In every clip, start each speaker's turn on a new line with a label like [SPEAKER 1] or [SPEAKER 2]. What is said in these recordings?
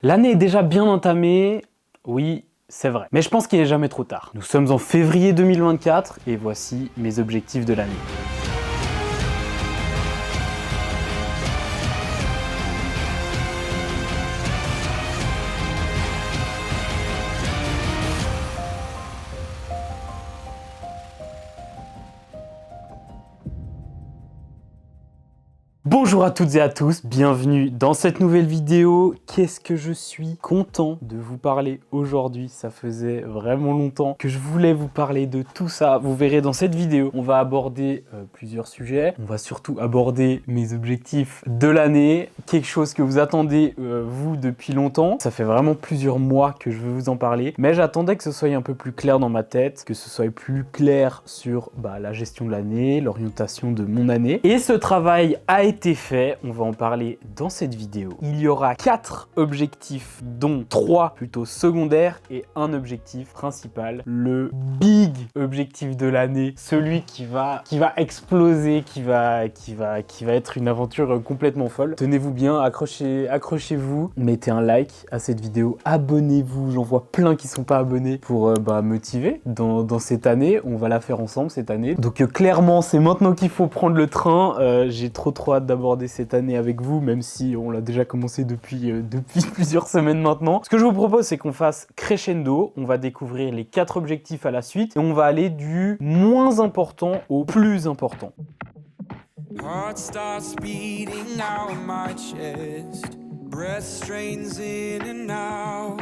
[SPEAKER 1] L'année est déjà bien entamée, oui, c'est vrai. Mais je pense qu'il n'est jamais trop tard. Nous sommes en février 2024 et voici mes objectifs de l'année. Bonjour à toutes et à tous, bienvenue dans cette nouvelle vidéo. Qu'est-ce que je suis content de vous parler aujourd'hui. Ça faisait vraiment longtemps que je voulais vous parler de tout ça. Vous verrez dans cette vidéo, on va aborder plusieurs sujets. On va surtout aborder mes objectifs de l'année, quelque chose que vous attendez vous depuis longtemps. Ça fait vraiment plusieurs mois que je veux vous en parler, mais j'attendais que ce soit un peu plus clair dans ma tête, que ce soit plus clair sur la gestion de l'année, l'orientation de mon année. Et ce travail a été fait, on va en parler dans cette vidéo. Il y aura 4 objectifs, dont 3 plutôt secondaires et un objectif principal, le big objectif de l'année, celui qui va exploser, qui va être une aventure complètement folle. Tenez-vous bien, accrochez-vous, mettez un like à cette vidéo, abonnez-vous, j'en vois plein qui sont pas abonnés pour motiver dans cette année. On va la faire ensemble cette année. Donc clairement, c'est maintenant qu'il faut prendre le train. J'ai trop hâte d'aborder cette année avec vous, même si on l'a déjà commencé depuis plusieurs semaines maintenant. Ce que je vous propose, c'est qu'on fasse crescendo. On va découvrir les 4 objectifs à la suite et on va aller du moins important au plus important. Heart starts beating out my chest. Breath strains in and out.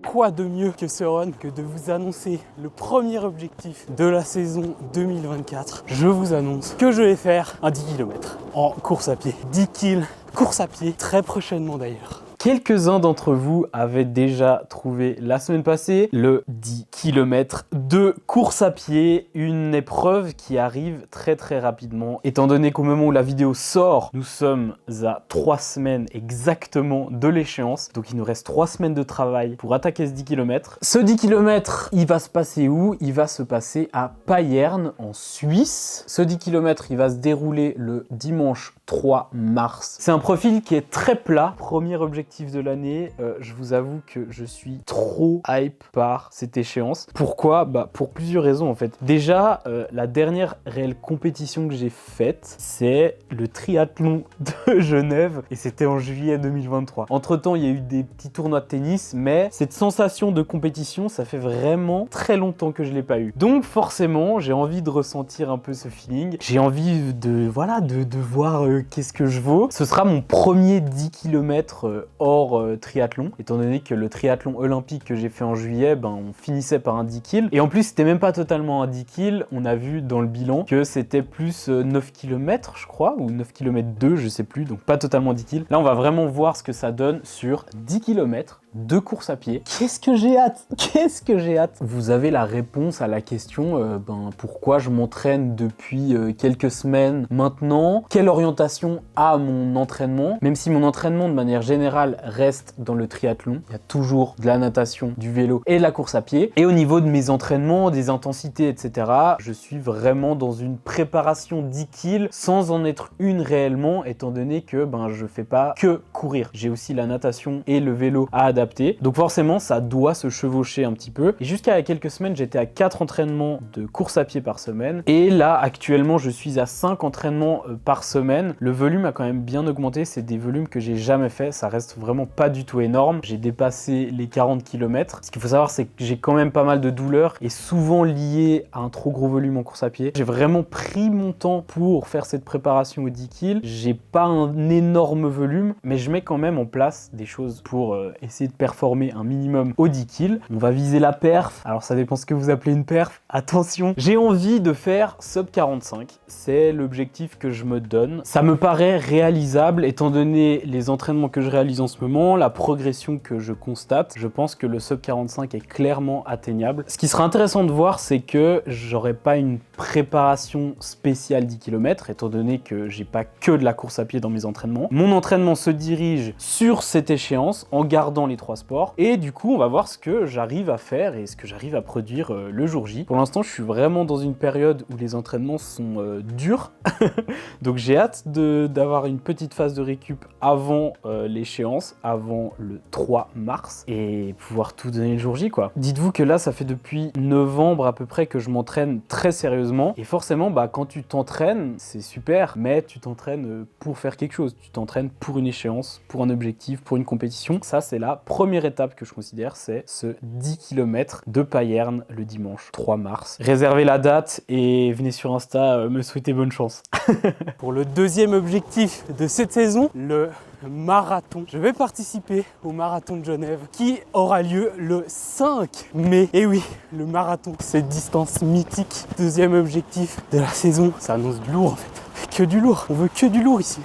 [SPEAKER 1] Quoi de mieux que ce run que de vous annoncer le premier objectif de la saison 2024. Je vous annonce que je vais faire un 10 km en course à pied. 10 kills course à pied, très prochainement d'ailleurs. Quelques-uns d'entre vous avaient déjà trouvé la semaine passée le 10 km de course à pied, une épreuve qui arrive très rapidement. Étant donné qu'au moment où la vidéo sort, nous sommes à 3 semaines exactement de l'échéance. Donc il nous reste 3 semaines de travail pour attaquer ce 10 km. Ce 10 km, il va se passer où? Il va se passer à Payerne, en Suisse. Ce 10 km, il va se dérouler le dimanche 3 mars. C'est un profil qui est très plat. Premier objectif de l'année, je vous avoue que je suis trop hype par cette échéance. Pourquoi? Pour plusieurs raisons en fait. Déjà, la dernière réelle compétition que j'ai faite, c'est le triathlon de Genève et c'était en juillet 2023. Entre temps, il y a eu des petits tournois de tennis, mais cette sensation de compétition, ça fait vraiment très longtemps que je l'ai pas eu. Donc forcément, j'ai envie de ressentir un peu ce feeling. J'ai envie de voir qu'est-ce que je vaux. Ce sera mon premier 10 km hors triathlon, étant donné que le triathlon olympique que j'ai fait en juillet, on finissait par un 10 kills. Et en plus, c'était même pas totalement un 10 kills. On a vu dans le bilan que c'était plus 9 km, je crois, ou 9 km 2, je sais plus, donc pas totalement 10 kills. Là, on va vraiment voir ce que ça donne sur 10 km de course à pied. Qu'est-ce que j'ai hâte! Qu'est-ce que j'ai hâte! Vous avez la réponse à la question pourquoi je m'entraîne depuis quelques semaines maintenant? Quelle orientation a mon entraînement? Même si mon entraînement de manière générale reste dans le triathlon, il y a toujours de la natation, du vélo et de la course à pied. Et au niveau de mes entraînements, des intensités, etc., je suis vraiment dans une préparation 10 kills sans en être une réellement, étant donné que je fais pas que courir. J'ai aussi la natation et le vélo à adapter. Donc forcément, ça doit se chevaucher un petit peu. Et jusqu'à il y a quelques semaines, j'étais à 4 entraînements de course à pied par semaine. Et là, actuellement, je suis à 5 entraînements par semaine. Le volume a quand même bien augmenté. C'est des volumes que j'ai jamais fait. Ça reste vraiment pas du tout énorme. J'ai dépassé les 40 km. Ce qu'il faut savoir, c'est que j'ai quand même pas mal de douleurs et souvent liées à un trop gros volume en course à pied. J'ai vraiment pris mon temps pour faire cette préparation aux 10 kills. J'ai pas un énorme volume, mais je mets quand même en place des choses pour essayer de performer un minimum aux 10 kills. On va viser la perf. Alors ça dépend ce que vous appelez une perf. Attention, j'ai envie de faire sub 45. C'est l'objectif que je me donne. Ça me paraît réalisable étant donné les entraînements que je réalise en ce moment, la progression que je constate. Je pense que le sub 45 est clairement atteignable. Ce qui sera intéressant de voir, c'est que j'aurai pas une préparation spéciale 10 km étant donné que j'ai pas que de la course à pied dans mes entraînements. Mon entraînement se dirige sur cette échéance en gardant les 3 sports et du coup on va voir ce que j'arrive à faire et ce que j'arrive à produire le jour J. Pour l'instant je suis vraiment dans une période où les entraînements sont durs donc j'ai hâte d'avoir une petite phase de récup avant l'échéance échéance avant le 3 mars et pouvoir tout donner le jour J, quoi. Dites-vous que là, ça fait depuis novembre à peu près que je m'entraîne très sérieusement et forcément, quand tu t'entraînes, c'est super, mais tu t'entraînes pour faire quelque chose. Tu t'entraînes pour une échéance, pour un objectif, pour une compétition. Ça, c'est la première étape que je considère, c'est ce 10 km de Payerne le dimanche 3 mars. Réservez la date et venez sur Insta me souhaiter bonne chance.
[SPEAKER 2] Pour le deuxième objectif de cette saison, le marathon. Je vais participer au marathon de Genève qui aura lieu le 5 mai. Et oui, le marathon, cette distance mythique. Deuxième objectif de la saison, ça annonce du lourd en fait. Que du lourd, on veut que du lourd ici.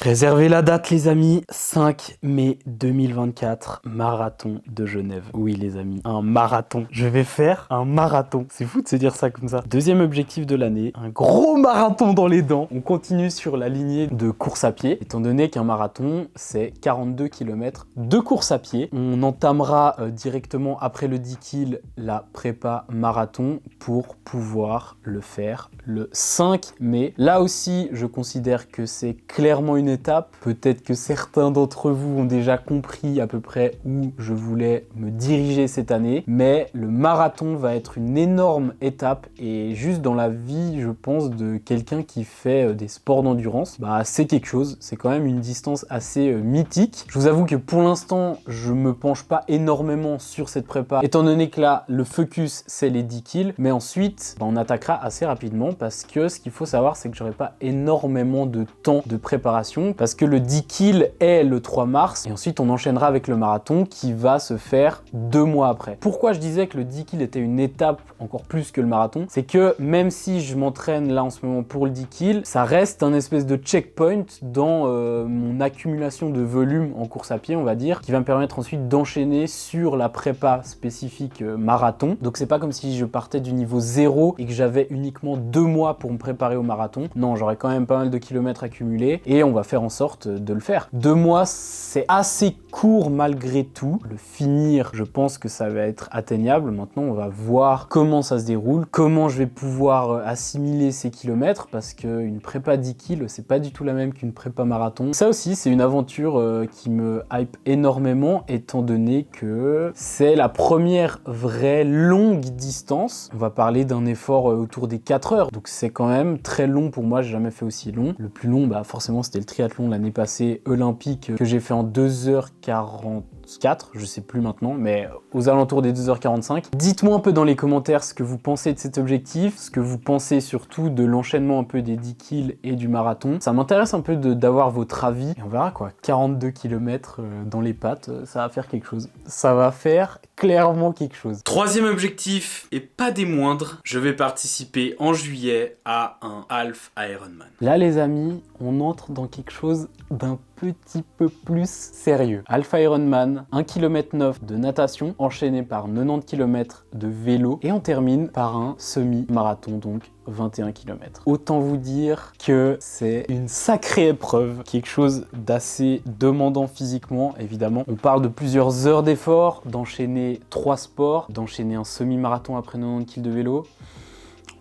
[SPEAKER 1] Réservez la date les amis, 5 mai 2024, marathon de Genève. Oui les amis, un marathon. Je vais faire un marathon. C'est fou de se dire ça comme ça. Deuxième objectif de l'année, un gros marathon dans les dents. On continue sur la lignée de course à pied, étant donné qu'un marathon, c'est 42 km de course à pied. On entamera directement après le 10 km la prépa marathon pour pouvoir le faire le 5 mai. Là aussi, je considère que c'est clairement une étape. Peut-être que certains d'entre vous ont déjà compris à peu près où je voulais me diriger cette année, mais le marathon va être une énorme étape et juste dans la vie, je pense, de quelqu'un qui fait des sports d'endurance, c'est quelque chose. C'est quand même une distance assez mythique. Je vous avoue que pour l'instant, je me penche pas énormément sur cette prépa, étant donné que là, le focus, c'est les 10 kills, mais ensuite, on attaquera assez rapidement parce que ce qu'il faut savoir, c'est que j'aurai pas énormément de temps de préparation parce que le 10 kills est le 3 mars et ensuite on enchaînera avec le marathon qui va se faire 2 mois après. Pourquoi je disais que le 10 kills était une étape encore plus que le marathon? C'est que même si je m'entraîne là en ce moment pour le 10 kills, ça reste un espèce de checkpoint dans mon accumulation de volume en course à pied, on va dire, qui va me permettre ensuite d'enchaîner sur la prépa spécifique marathon. Donc c'est pas comme si je partais du niveau 0 et que j'avais uniquement 2 mois pour me préparer au marathon. Non, j'aurais quand même pas mal de kilomètres accumulés et on va faire en sorte de le faire. 2 mois, c'est assez court malgré tout. Le finir, je pense que ça va être atteignable. Maintenant, on va voir comment ça se déroule, comment je vais pouvoir assimiler ces kilomètres, parce qu'une prépa 10 kills, c'est pas du tout la même qu'une prépa marathon. Ça aussi, c'est une aventure qui me hype énormément, étant donné que c'est la première vraie longue distance. On va parler d'un effort autour des 4 heures, donc c'est quand même très long pour moi, j'ai jamais fait aussi long. Le plus long, forcément, c'était le triathlon l'année passée olympique que j'ai fait en 2h44, je sais plus maintenant, mais aux alentours des 2h45. Dites-moi un peu dans les commentaires ce que vous pensez de cet objectif, ce que vous pensez surtout de l'enchaînement un peu des 10 kills et du marathon. Ça m'intéresse un peu d'avoir votre avis et on verra quoi. 42 km dans les pattes, ça va faire quelque chose. Ça va faire clairement quelque chose.
[SPEAKER 3] Troisième objectif, et pas des moindres, je vais participer en juillet à un half Ironman.
[SPEAKER 1] Là les amis, on entre dans quelque chose d'un petit peu plus sérieux. Alpha Ironman, 1,9 km de natation, enchaîné par 90 km de vélo, et on termine par un semi-marathon, donc 21 km. Autant vous dire que c'est une sacrée épreuve, quelque chose d'assez demandant physiquement, évidemment. On parle de plusieurs heures d'effort, d'enchaîner 3 sports, d'enchaîner un semi-marathon après 90 km de vélo.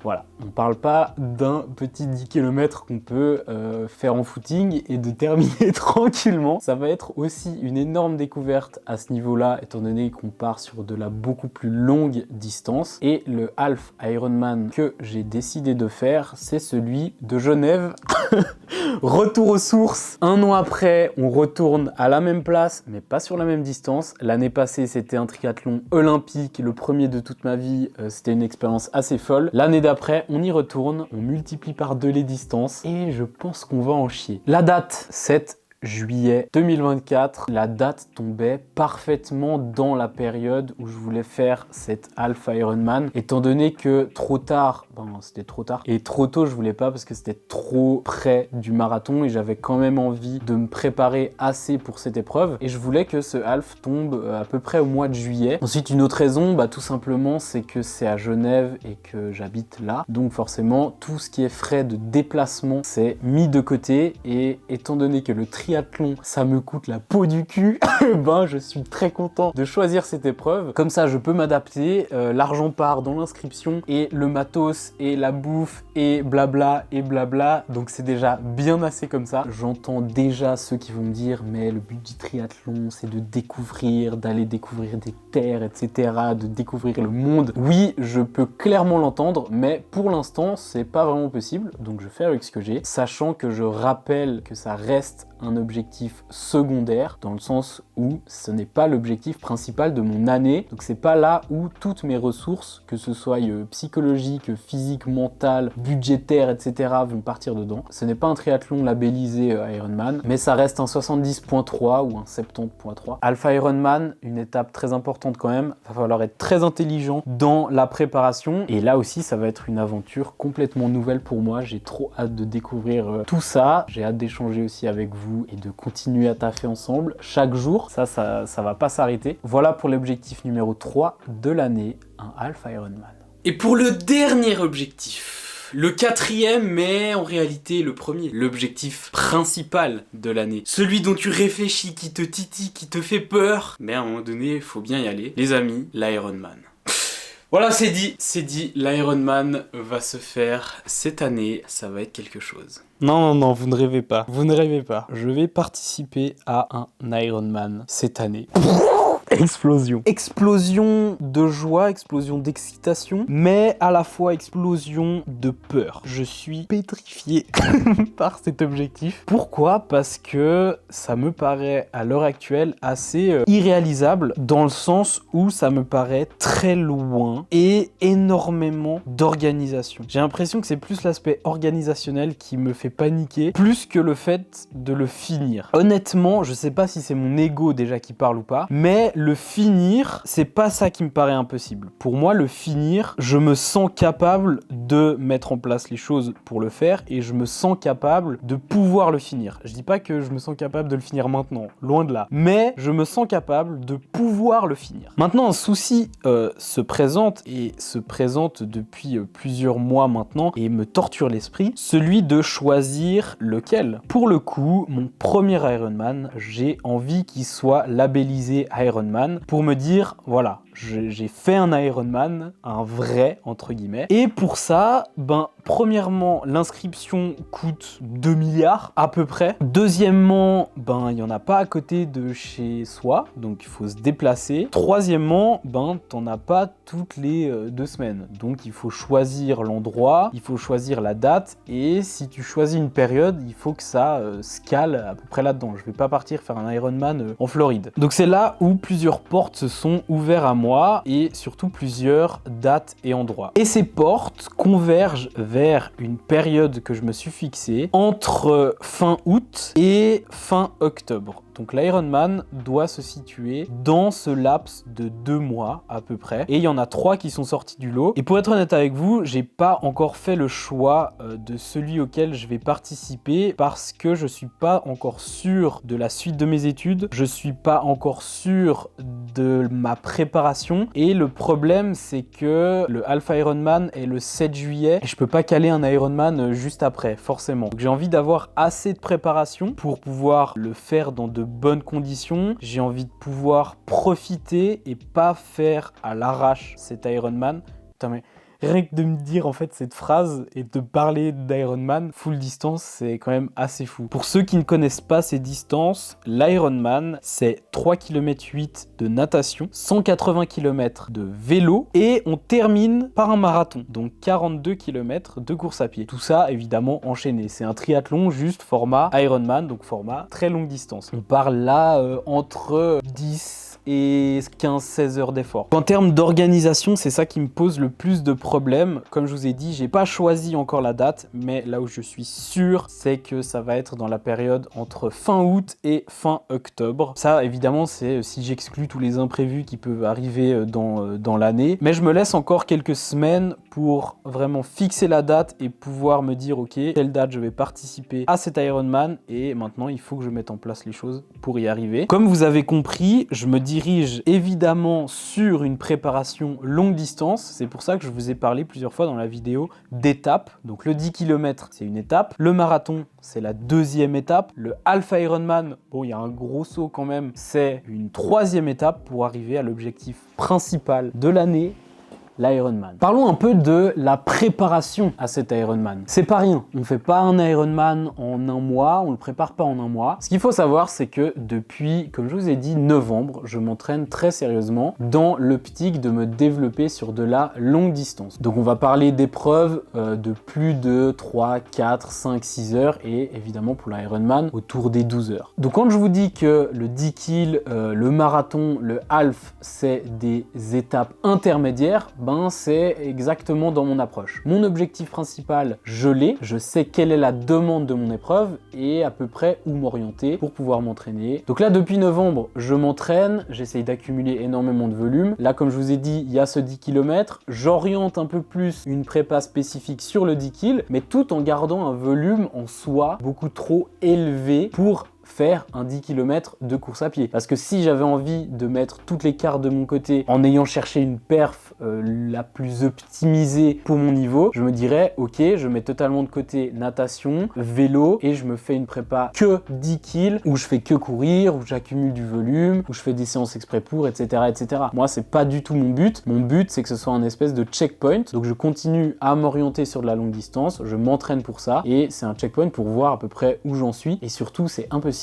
[SPEAKER 1] Voilà, on ne parle pas d'un petit 10 km qu'on peut faire en footing et de terminer tranquillement. Ça va être aussi une énorme découverte à ce niveau-là, étant donné qu'on part sur de la beaucoup plus longue distance. Et le half Ironman que j'ai décidé de faire, c'est celui de Genève. Retour aux sources. 1 an après, on retourne à la même place, mais pas sur la même distance. L'année passée, c'était un triathlon olympique, le premier de toute ma vie. C'était une expérience assez folle. L'année d'après, on y retourne, on multiplie par 2 les distances et je pense qu'on va en chier. La date, 7 juillet 2024, la date tombait parfaitement dans la période où je voulais faire cette half Ironman, étant donné que trop tard, c'était trop tard, et trop tôt je voulais pas parce que c'était trop près du marathon et j'avais quand même envie de me préparer assez pour cette épreuve et je voulais que ce half tombe à peu près au mois de juillet. Ensuite, une autre raison, tout simplement, c'est que c'est à Genève et que j'habite là, donc forcément tout ce qui est frais de déplacement c'est mis de côté, et étant donné que le triathlon triathlon, ça me coûte la peau du cul, ben je suis très content de choisir cette épreuve. Comme ça, je peux m'adapter. L'argent part dans l'inscription et le matos et la bouffe et blabla et blabla. Donc c'est déjà bien assez comme ça. J'entends déjà ceux qui vont me dire mais le but du triathlon c'est de découvrir, d'aller découvrir des terres, etc., de découvrir le monde. Oui, je peux clairement l'entendre, mais pour l'instant c'est pas vraiment possible. Donc je fais avec ce que j'ai, sachant que je rappelle que ça reste un objectif secondaire dans le sens où ce n'est pas l'objectif principal de mon année. Donc c'est pas là où toutes mes ressources, que ce soit psychologiques, physiques, mentales, budgétaires, etc., vont partir dedans. Ce n'est pas un triathlon labellisé Ironman, mais ça reste un 70.3 ou un 70.3. Alpha Ironman, une étape très importante quand même. Va falloir être très intelligent dans la préparation. Et là aussi, ça va être une aventure complètement nouvelle pour moi. J'ai trop hâte de découvrir tout ça. J'ai hâte d'échanger aussi avec vous et de continuer à taffer ensemble chaque jour. Ça va pas s'arrêter. Voilà pour l'objectif numéro 3 de l'année, un Alpha Ironman.
[SPEAKER 3] Et pour le dernier objectif, le 4e, mais en réalité le premier, l'objectif principal de l'année, celui dont tu réfléchis, qui te titille, qui te fait peur, mais à un moment donné, il faut bien y aller. Les amis, l'Ironman. Voilà, c'est dit, l'Ironman va se faire cette année, ça va être quelque chose.
[SPEAKER 1] Non, vous ne rêvez pas. Vous ne rêvez pas. Je vais participer à un Ironman cette année. Explosion. Explosion de joie, explosion d'excitation, mais à la fois explosion de peur. Je suis pétrifié par cet objectif. Pourquoi ? Parce que ça me paraît à l'heure actuelle assez irréalisable dans le sens où ça me paraît très loin et énormément d'organisation. J'ai l'impression que c'est plus l'aspect organisationnel qui me fait paniquer, plus que le fait de le finir. Honnêtement, je sais pas si c'est mon ego déjà qui parle ou pas, mais le finir, c'est pas ça qui me paraît impossible. Pour moi, le finir, je me sens capable de mettre en place les choses pour le faire et je me sens capable de pouvoir le finir. Je dis pas que je me sens capable de le finir maintenant, loin de là, mais je me sens capable de pouvoir le finir. Maintenant, un souci se présente et se présente depuis plusieurs mois maintenant et me torture l'esprit, celui de choisir lequel. Pour le coup, mon premier Ironman, j'ai envie qu'il soit labellisé Ironman pour me dire, voilà, j'ai fait un Ironman, un vrai, entre guillemets. Et pour ça, premièrement, l'inscription coûte 2 milliards à peu près. Deuxièmement, il n'y en a pas à côté de chez soi, donc il faut se déplacer. Troisièmement, t'en as pas toutes les 2 semaines. Donc il faut choisir l'endroit, il faut choisir la date, et si tu choisis une période, il faut que ça se cale à peu près là-dedans. Je vais pas partir faire un Ironman en Floride. Donc c'est là où plusieurs portes se sont ouvertes à moi, et surtout plusieurs dates et endroits. Et ces portes convergent vers une période que je me suis fixée entre fin août et fin octobre. Donc l'Ironman doit se situer dans ce laps de 2 mois à peu près. Et il y en a 3 qui sont sortis du lot. Et pour être honnête avec vous, j'ai pas encore fait le choix de celui auquel je vais participer parce que je suis pas encore sûr de la suite de mes études. Je suis pas encore sûr de ma préparation. Et le problème, c'est que le Alpha Ironman est le 7 juillet et je peux pas caler un Ironman juste après, forcément. Donc j'ai envie d'avoir assez de préparation pour pouvoir le faire dans de bonnes conditions. J'ai envie de pouvoir profiter et pas faire à l'arrache cet Ironman. Putain, mais rien que de me dire en fait cette phrase et de parler d'Ironman full distance, c'est quand même assez fou. Pour ceux qui ne connaissent pas ces distances, l'Ironman, c'est 3,8 km de natation, 180 km de vélo et on termine par un marathon, donc 42 km de course à pied. Tout ça évidemment enchaîné. C'est un triathlon juste format Ironman, donc format très longue distance. On parle là entre 10 et 15-16 heures d'effort. En termes d'organisation, c'est ça qui me pose le plus de problèmes. Comme je vous ai dit, j'ai pas choisi encore la date, mais là où je suis sûr, c'est que ça va être dans la période entre fin août et fin octobre. Ça, évidemment, c'est si j'exclus tous les imprévus qui peuvent arriver dans l'année. Mais je me laisse encore quelques semaines pour vraiment fixer la date et pouvoir me dire ok, telle date je vais participer à cet Ironman et maintenant il faut que je mette en place les choses pour y arriver. Comme vous avez compris, je me dirige évidemment sur une préparation longue distance. C'est pour ça que je vous ai parlé plusieurs fois dans la vidéo d'étapes. Donc le 10 km c'est une étape, le marathon c'est la deuxième étape, le Half Ironman, bon il y a un gros saut quand même, c'est une troisième étape pour arriver à l'objectif principal de l'année, l'Ironman. Parlons un peu de la préparation à cet Ironman. C'est pas rien, on fait pas un Ironman en un mois, on le prépare pas en un mois. Ce qu'il faut savoir, c'est que depuis, comme je vous ai dit, novembre, je m'entraîne très sérieusement dans l'optique de me développer sur de la longue distance. Donc on va parler d'épreuves de plus de 3, 4, 5, 6 heures et évidemment pour l'Ironman autour des 12 heures. Donc quand je vous dis que le 10 kg, le marathon, le half, c'est des étapes intermédiaires, ben c'est exactement dans mon approche. Mon objectif principal, je l'ai, je sais quelle est la demande de mon épreuve et à peu près où m'orienter pour pouvoir m'entraîner. Donc là, depuis novembre, je m'entraîne, j'essaye d'accumuler énormément de volume. Là, comme je vous ai dit, il y a ce 10 km, j'oriente un peu plus une prépa spécifique sur le 10 kg, mais tout en gardant un volume en soi beaucoup trop élevé pour faire un 10 km de course à pied. Parce que si j'avais envie de mettre toutes les cartes de mon côté en ayant cherché une perf la plus optimisée pour mon niveau, je me dirais ok, je mets totalement de côté natation, vélo et je me fais une prépa que 10 kg où je fais que courir, où j'accumule du volume, où je fais des séances exprès pour, etc. etc. Moi, c'est pas du tout mon but. Mon but, c'est que ce soit un espèce de checkpoint. Donc je continue à m'orienter sur de la longue distance, je m'entraîne pour ça et c'est un checkpoint pour voir à peu près où j'en suis. Et surtout, c'est impossible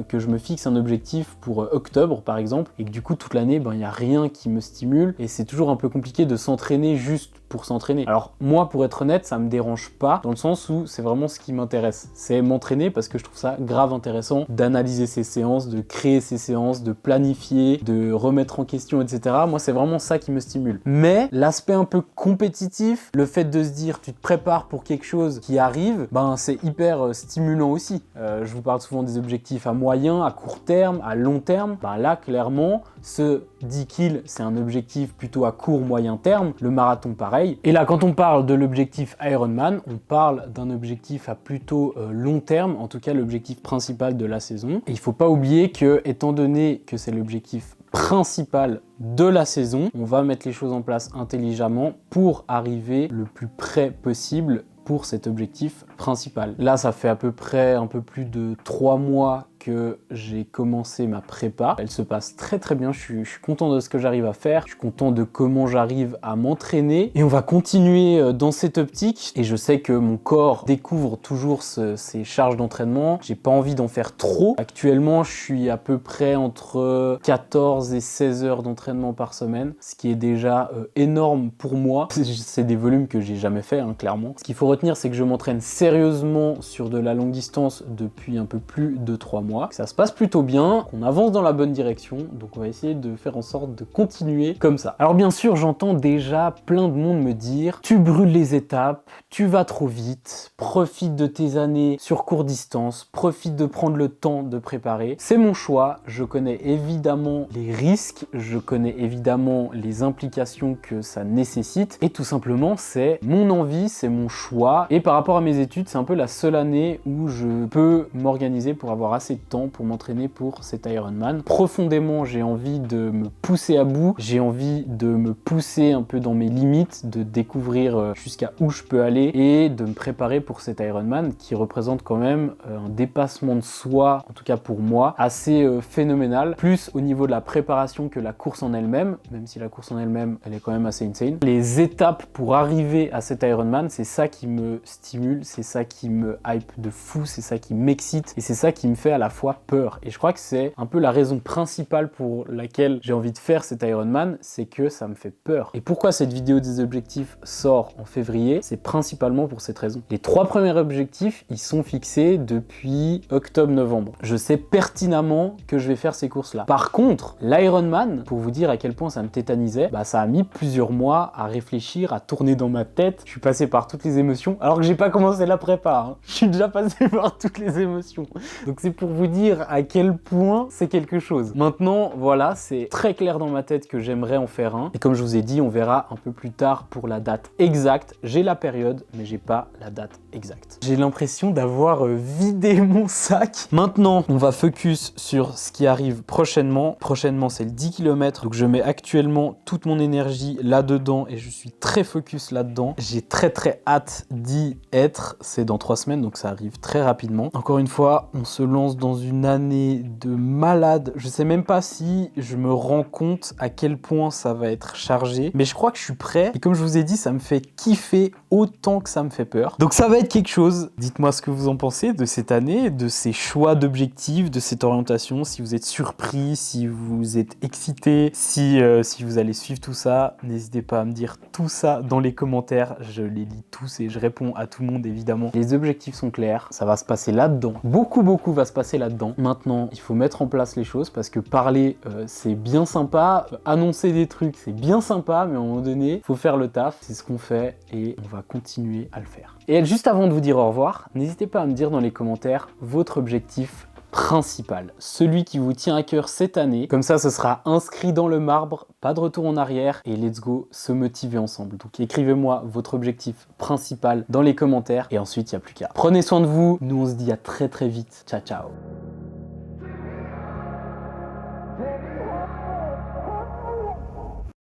[SPEAKER 1] que je me fixe un objectif pour octobre par exemple et que du coup toute l'année il n'y a rien qui me stimule et c'est toujours un peu compliqué de s'entraîner juste pour s'entraîner. Alors moi, pour être honnête, ça me dérange pas dans le sens où c'est vraiment ce qui m'intéresse, c'est m'entraîner parce que je trouve ça grave intéressant d'analyser ces séances, de créer ces séances, de planifier, de remettre en question, etc. Moi, c'est vraiment ça qui me stimule. Mais l'aspect un peu compétitif, le fait de se dire tu te prépares pour quelque chose qui arrive, c'est hyper stimulant aussi. Je vous parle souvent des objectifs à moyen, à court terme, à long terme. Là, clairement, ce 10 kg, c'est un objectif plutôt à court moyen terme. Le marathon, pareil. Et là, quand on parle de l'objectif Ironman, on parle d'un objectif à plutôt long terme, en tout cas l'objectif principal de la saison. Et il ne faut pas oublier que, étant donné que c'est l'objectif principal de la saison, on va mettre les choses en place intelligemment pour arriver le plus près possible pour cet objectif principal. Là, ça fait à peu près un peu plus de 3 mois que j'ai commencé ma prépa. Elle se passe très très bien, je suis content de ce que j'arrive à faire, je suis content de comment j'arrive à m'entraîner et on va continuer dans cette optique et je sais que mon corps découvre toujours ces charges d'entraînement. J'ai pas envie d'en faire trop. Actuellement, je suis à peu près entre 14 et 16 heures d'entraînement par semaine, ce qui est déjà énorme pour moi. C'est des volumes que j'ai jamais fait, clairement. Ce qu'il faut retenir, c'est que je m'entraîne sérieusement sur de la longue distance depuis un peu plus de 3 mois. Que ça se passe plutôt bien, qu'on avance dans la bonne direction, donc on va essayer de faire en sorte de continuer comme ça. Alors bien sûr, j'entends déjà plein de monde me dire tu brûles les étapes, tu vas trop vite, profite de tes années sur courte distance, profite de prendre le temps de préparer. C'est mon choix, je connais évidemment les risques, je connais évidemment les implications que ça nécessite et tout simplement c'est mon envie, c'est mon choix et par rapport à mes études, c'est un peu la seule année où je peux m'organiser pour avoir assez de temps pour m'entraîner pour cet Ironman. Profondément, j'ai envie de me pousser à bout, j'ai envie de me pousser un peu dans mes limites, de découvrir jusqu'à où je peux aller et de me préparer pour cet Ironman qui représente quand même un dépassement de soi, en tout cas pour moi, assez phénoménal, plus au niveau de la préparation que la course en elle-même, même si la course en elle-même, elle est quand même assez insane. Les étapes pour arriver à cet Ironman, c'est ça qui me stimule, c'est ça qui me hype de fou, c'est ça qui m'excite et c'est ça qui me fait à la fois peur. Et je crois que c'est un peu la raison principale pour laquelle j'ai envie de faire cet Ironman, c'est que ça me fait peur. Et pourquoi cette vidéo des objectifs sort en février? C'est principalement pour cette raison. Les 3 premiers objectifs, ils sont fixés depuis octobre-novembre. Je sais pertinemment que je vais faire ces courses-là. Par contre, l'Ironman, pour vous dire à quel point ça me tétanisait, ça a mis plusieurs mois à réfléchir, à tourner dans ma tête. Je suis passé par toutes les émotions, alors que j'ai pas commencé la prépa. Je suis déjà passé par toutes les émotions. Donc c'est pour vous dire à quel point c'est quelque chose. Maintenant, voilà, c'est très clair dans ma tête que j'aimerais en faire un. Et comme je vous ai dit, on verra un peu plus tard pour la date exacte. J'ai la période, mais j'ai pas la date exacte. J'ai l'impression d'avoir vidé mon sac. Maintenant, on va focus sur ce qui arrive prochainement. Prochainement, c'est le 10 km. Donc, je mets actuellement toute mon énergie là-dedans et je suis très focus là-dedans. J'ai très hâte d'y être. C'est dans 3 semaines, donc ça arrive très rapidement. Encore une fois, on se lance dans une année de malade. Je sais même pas si je me rends compte à quel point ça va être chargé, mais je crois que je suis prêt. Et comme je vous ai dit, ça me fait kiffer autant que ça me fait peur. Donc ça va être quelque chose. Dites-moi ce que vous en pensez de cette année, de ces choix d'objectifs, de cette orientation, si vous êtes surpris, si vous êtes excité, si vous allez suivre tout ça. N'hésitez pas à me dire tout ça dans les commentaires. Je les lis tous et je réponds à tout le monde évidemment. Les objectifs sont clairs, ça va se passer là-dedans. Beaucoup va se passer là-dedans. Maintenant, il faut mettre en place les choses parce que parler, c'est bien sympa. Annoncer des trucs, c'est bien sympa, mais à un moment donné, il faut faire le taf. C'est ce qu'on fait et on va continuer à le faire. Et juste avant de vous dire au revoir, n'hésitez pas à me dire dans les commentaires votre objectif principal, celui qui vous tient à cœur cette année. Comme ça, ce sera inscrit dans le marbre, pas de retour en arrière et let's go se motiver ensemble. Donc écrivez-moi votre objectif principal dans les commentaires et ensuite, il n'y a plus qu'à. Prenez soin de vous, nous on se dit à très vite. Ciao, ciao.